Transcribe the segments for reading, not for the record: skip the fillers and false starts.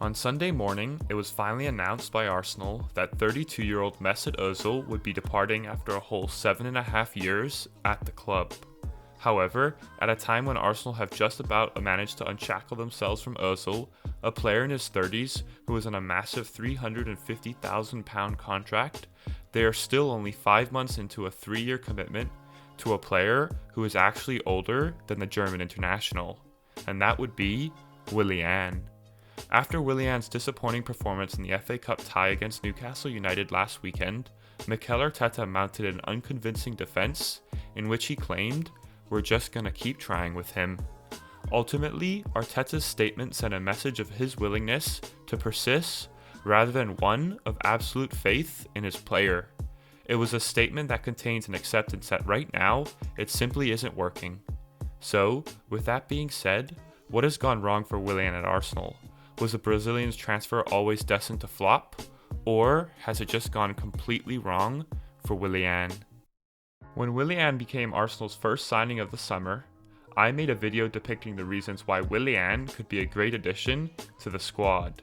On Sunday morning, it was finally announced by Arsenal that 32-year-old Mesut Ozil would be departing after a whole 7.5 years at the club. However, at a time when Arsenal have just about managed to unshackle themselves from Ozil, a player in his 30s who is on a massive £350,000 contract, they are still only 5 months into a 3-year commitment to a player who is actually older than the German international, and that would be Willian. After Willian's disappointing performance in the FA Cup tie against Newcastle United last weekend, Mikel Arteta mounted an unconvincing defense in which he claimed, "We're just gonna keep trying with him." Ultimately, Arteta's statement sent a message of his willingness to persist rather than one of absolute faith in his player. It was a statement that contains an acceptance that right now, it simply isn't working. So, with that being said, what has gone wrong for Willian at Arsenal? Was the Brazilian's transfer always destined to flop? Or has it just gone completely wrong for Willian? When Willian became Arsenal's first signing of the summer, I made a video depicting the reasons why Willian could be a great addition to the squad.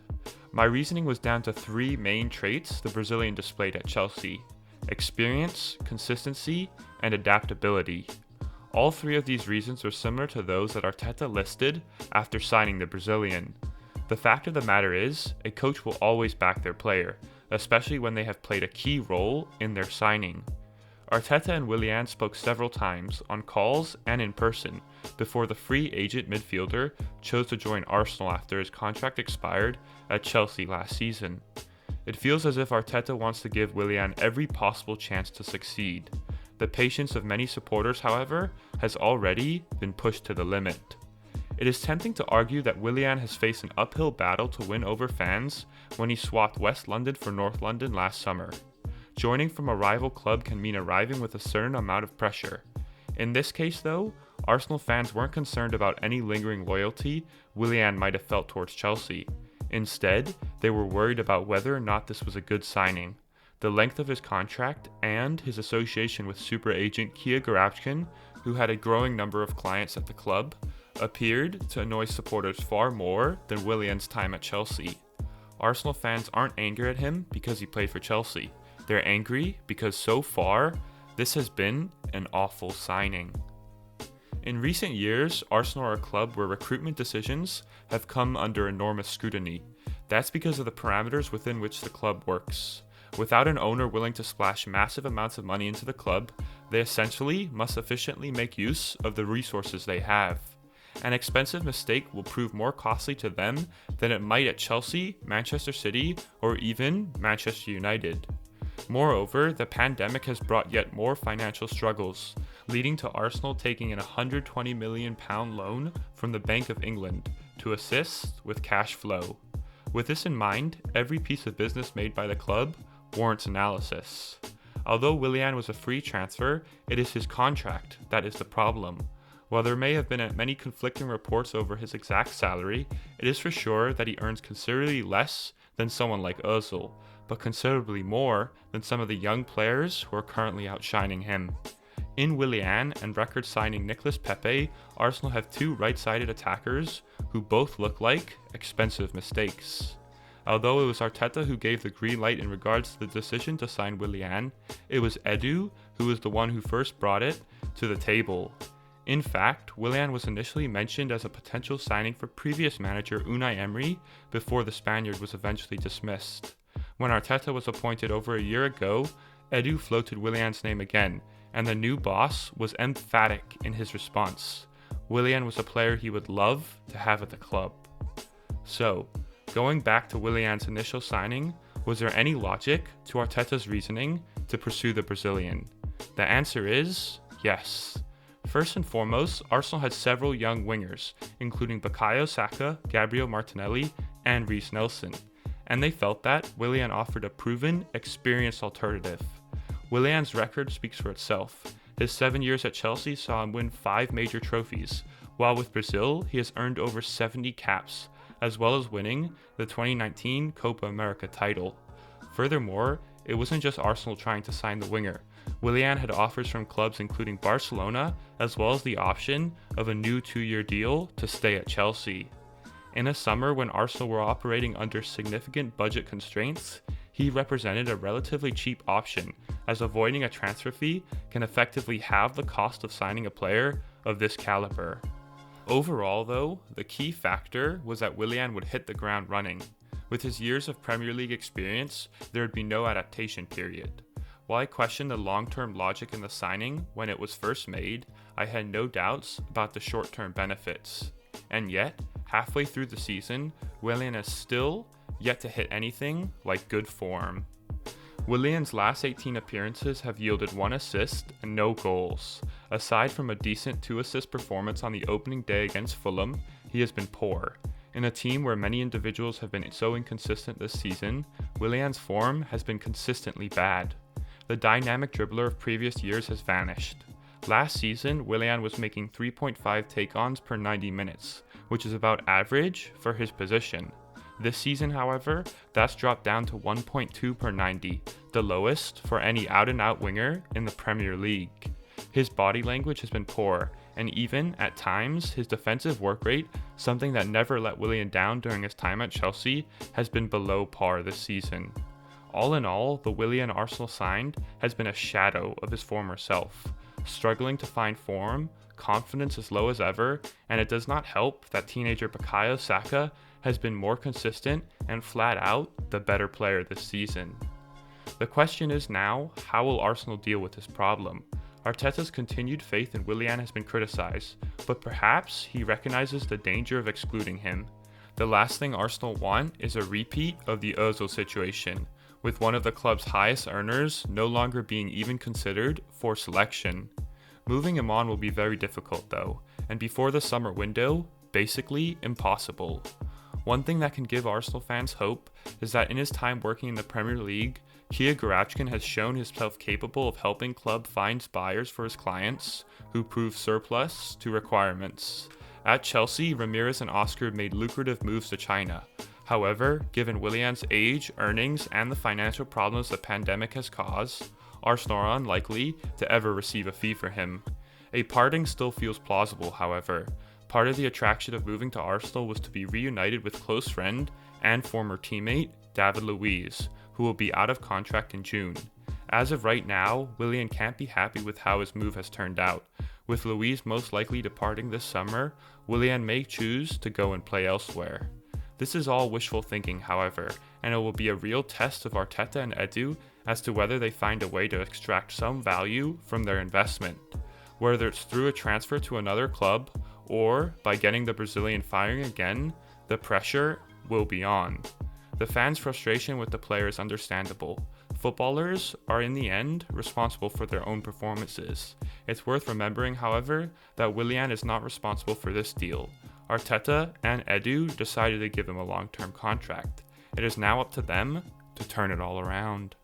My reasoning was down to 3 main traits the Brazilian displayed at Chelsea: experience, consistency, and adaptability. All 3 of these reasons were similar to those that Arteta listed after signing the Brazilian. The fact of the matter is, a coach will always back their player, especially when they have played a key role in their signing. Arteta and Willian spoke several times, on calls and in person, before the free agent midfielder chose to join Arsenal after his contract expired at Chelsea last season. It feels as if Arteta wants to give Willian every possible chance to succeed. The patience of many supporters, however, has already been pushed to the limit. It is tempting to argue that Willian has faced an uphill battle to win over fans when he swapped West London for North London last summer. Joining from a rival club can mean arriving with a certain amount of pressure. In this case though, Arsenal fans weren't concerned about any lingering loyalty Willian might have felt towards Chelsea. Instead, they were worried about whether or not this was a good signing. The length of his contract and his association with super agent Kia Garabchkin, who had a growing number of clients at the club, appeared to annoy supporters far more than Willian's time at Chelsea. Arsenal fans aren't angry at him because he played for Chelsea. They're angry because so far, this has been an awful signing. In recent years, Arsenal are a club where recruitment decisions have come under enormous scrutiny. That's because of the parameters within which the club works. Without an owner willing to splash massive amounts of money into the club, they essentially must efficiently make use of the resources they have. An expensive mistake will prove more costly to them than it might at Chelsea, Manchester City, or even Manchester United. Moreover, the pandemic has brought yet more financial struggles, leading to Arsenal taking an £120 million loan from the Bank of England to assist with cash flow. With this in mind, every piece of business made by the club warrants analysis. Although Willian was a free transfer, it is his contract that is the problem. While there may have been many conflicting reports over his exact salary, it is for sure that he earns considerably less than someone like Ozil, but considerably more than some of the young players who are currently outshining him. In Willian and record signing Nicolas Pepe, Arsenal have 2 right-sided attackers who both look like expensive mistakes. Although it was Arteta who gave the green light in regards to the decision to sign Willian, it was Edu who was the one who first brought it to the table. In fact, Willian was initially mentioned as a potential signing for previous manager Unai Emery before the Spaniard was eventually dismissed. When Arteta was appointed over a year ago, Edu floated Willian's name again, and the new boss was emphatic in his response. Willian was a player he would love to have at the club. So, going back to Willian's initial signing, was there any logic to Arteta's reasoning to pursue the Brazilian? The answer is yes. First and foremost, Arsenal had several young wingers, including Bukayo Saka, Gabriel Martinelli, and Reiss Nelson, and they felt that Willian offered a proven, experienced alternative. Willian's record speaks for itself. His 7 years at Chelsea saw him win 5 major trophies, while with Brazil, he has earned over 70 caps, as well as winning the 2019 Copa America title. Furthermore, it wasn't just Arsenal trying to sign the winger. Willian had offers from clubs including Barcelona, as well as the option of a new 2-year deal to stay at Chelsea. In a summer when Arsenal were operating under significant budget constraints, he represented a relatively cheap option, as avoiding a transfer fee can effectively halve the cost of signing a player of this caliber. Overall though, the key factor was that Willian would hit the ground running. With his years of Premier League experience, there would be no adaptation period. While I questioned the long-term logic in the signing when it was first made, I had no doubts about the short-term benefits. And yet, halfway through the season, Willian has still yet to hit anything like good form. Willian's last 18 appearances have yielded 1 assist and no goals. Aside from a decent 2-assist performance on the opening day against Fulham, he has been poor. In a team where many individuals have been so inconsistent this season, Willian's form has been consistently bad. The dynamic dribbler of previous years has vanished. Last season, Willian was making 3.5 take-ons per 90 minutes, which is about average for his position. This season, however, that's dropped down to 1.2 per 90, the lowest for any out-and-out winger in the Premier League. His body language has been poor, and even, at times, his defensive work rate, something that never let Willian down during his time at Chelsea, has been below par this season. All in all, the Willian Arsenal signed has been a shadow of his former self, struggling to find form, confidence as low as ever, and it does not help that teenager Bukayo Saka has been more consistent and flat out the better player this season. The question is now, how will Arsenal deal with this problem? Arteta's continued faith in Willian has been criticized, but perhaps he recognizes the danger of excluding him. The last thing Arsenal want is a repeat of the Ozil situation, with one of the club's highest earners no longer being even considered for selection. Moving him on will be very difficult though, and before the summer window, basically impossible. One thing that can give Arsenal fans hope is that in his time working in the Premier League, Kia Garachkin has shown himself capable of helping club find buyers for his clients who prove surplus to requirements. At Chelsea, Ramirez and Oscar made lucrative moves to China. However, given Willian's age, earnings, and the financial problems the pandemic has caused, Arsenal are unlikely to ever receive a fee for him. A parting still feels plausible, however. Part of the attraction of moving to Arsenal was to be reunited with close friend and former teammate David Luiz, who will be out of contract in June. As of right now, Willian can't be happy with how his move has turned out. With Luiz most likely departing this summer, Willian may choose to go and play elsewhere. This is all wishful thinking, however, and it will be a real test of Arteta and Edu as to whether they find a way to extract some value from their investment. Whether it's through a transfer to another club or by getting the Brazilian firing again, the pressure will be on. The fans' frustration with the player is understandable. Footballers are in the end responsible for their own performances. It's worth remembering, however, that Willian is not responsible for this deal. Arteta and Edu decided to give him a long-term contract. It is now up to them to turn it all around.